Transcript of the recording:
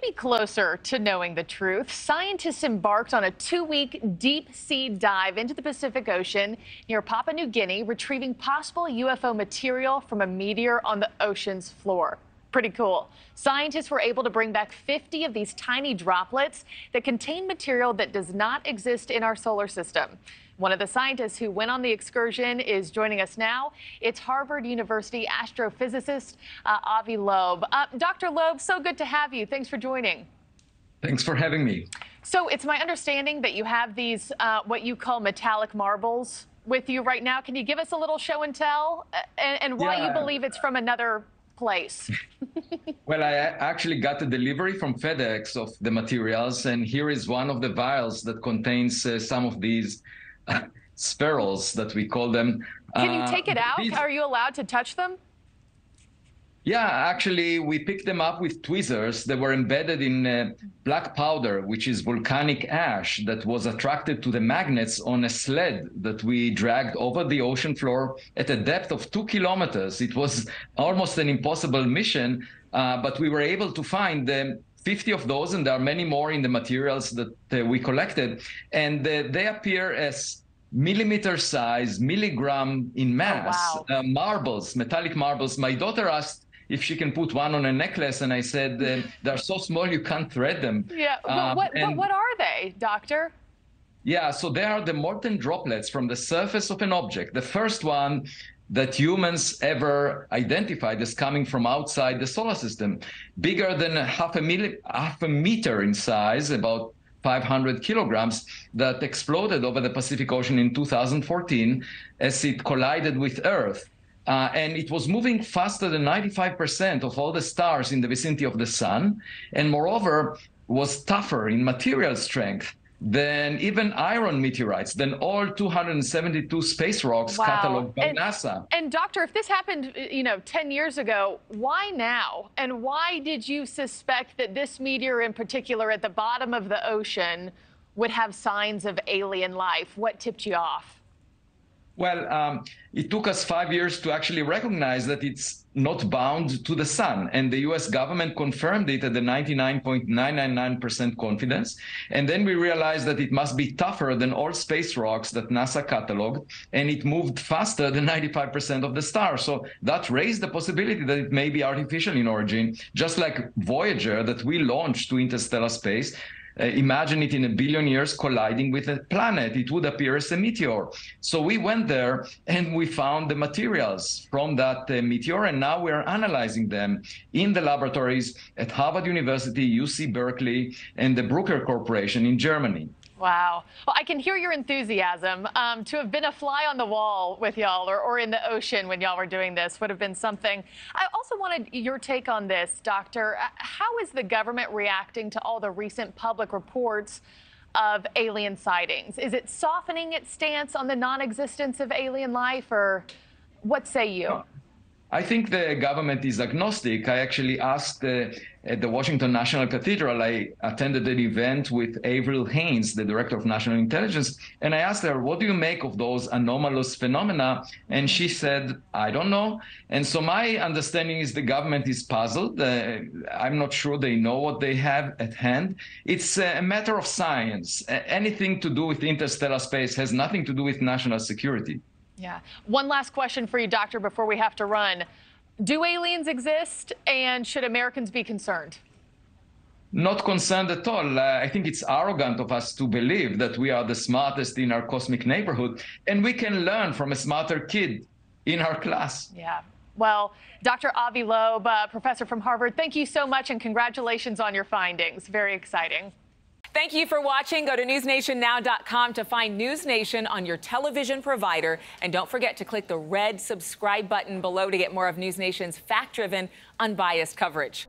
Maybe closer to knowing the truth, scientists embarked on a 2-week deep-sea dive into the Pacific Ocean near Papua New Guinea, retrieving possible UFO material from a meteor on the ocean's floor. Pretty cool. Scientists were able to bring back 50 of these tiny droplets that contain material that does not exist in our solar system. One of the scientists who went on the excursion is joining us now. It's Harvard University astrophysicist Avi Loeb. Dr. Loeb, so good to have you. Thanks for joining. Thanks for having me. So it's my understanding that you have these what you call metallic marbles with you right now. Can you give us a little show and tell and why you believe it's from another place? Well, I actually got a delivery from FedEx of the materials, and here is one of the vials that contains some of these spherules that we call them. Can you take it out? Are you allowed to touch them? Yeah, actually, we picked them up with tweezers that were embedded in black powder, which is volcanic ash that was attracted to the magnets on a sled that we dragged over the ocean floor at a depth of 2 kilometers. It was almost an impossible mission, but we were able to find 50 of those, and there are many more in the materials that we collected. And they appear as millimeter size, milligram in mass, marbles, metallic marbles. My daughter asked if she can put one on a necklace, and I said, they're so small you can't thread them. Yeah, but what are they, doctor? Yeah, so they are the molten droplets from the surface of an object. The first one that humans ever identified as coming from outside the solar system, bigger than half a meter in size, about 500 kilograms, that exploded over the Pacific Ocean in 2014 as it collided with Earth. And it was moving faster than 95% of all the stars in the vicinity of the sun, and moreover, was tougher in material strength than even iron meteorites, than all 272 space rocks cataloged by NASA. And doctor, if this happened, 10 years ago, why now? And why did you suspect that this meteor in particular at the bottom of the ocean would have signs of alien life? What tipped you off? Well, it took us 5 years to actually recognize that it's not bound to the sun. And the US government confirmed it at the 99.999% confidence. And then we realized that it must be tougher than all space rocks that NASA cataloged. And it moved faster than 95% of the stars. So that raised the possibility that it may be artificial in origin, just like Voyager that we launched to interstellar space. Imagine it in 1 billion years colliding with a planet. It would appear as a meteor. So we went there and we found the materials from that meteor, and now we're analyzing them in the laboratories at Harvard University, UC Berkeley, and the Bruker Corporation in Germany. Wow. Well, I can hear your enthusiasm. To have been a fly on the wall with y'all or in the ocean when y'all were doing this would have been something. I also wanted your take on this, Doctor. How is the government reacting to all the recent public reports of alien sightings? Is it softening its stance on the non-existence of alien life, or what say you? I think the government is agnostic. I actually asked at the Washington National Cathedral, I attended an event with Avril Haines, the Director of National Intelligence, and I asked her, what do you make of those anomalous phenomena? And she said, I don't know. And so my understanding is the government is puzzled. I'm not sure they know what they have at hand. It's a matter of science. Anything to do with interstellar space has nothing to do with national security. Yeah. One last question for you, Doctor, before we have to run. Do aliens exist, and should Americans be concerned? Not concerned at all. I think it's arrogant of us to believe that we are the smartest in our cosmic neighborhood, and we can learn from a smarter kid in our class. Yeah. Well, Dr. Avi Loeb, professor from Harvard, thank you so much, and congratulations on your findings. Very exciting. Thank you for watching. Go to newsnationnow.com to find NewsNation on your television provider. And don't forget to click the red subscribe button below to get more of NewsNation's fact-driven, unbiased coverage.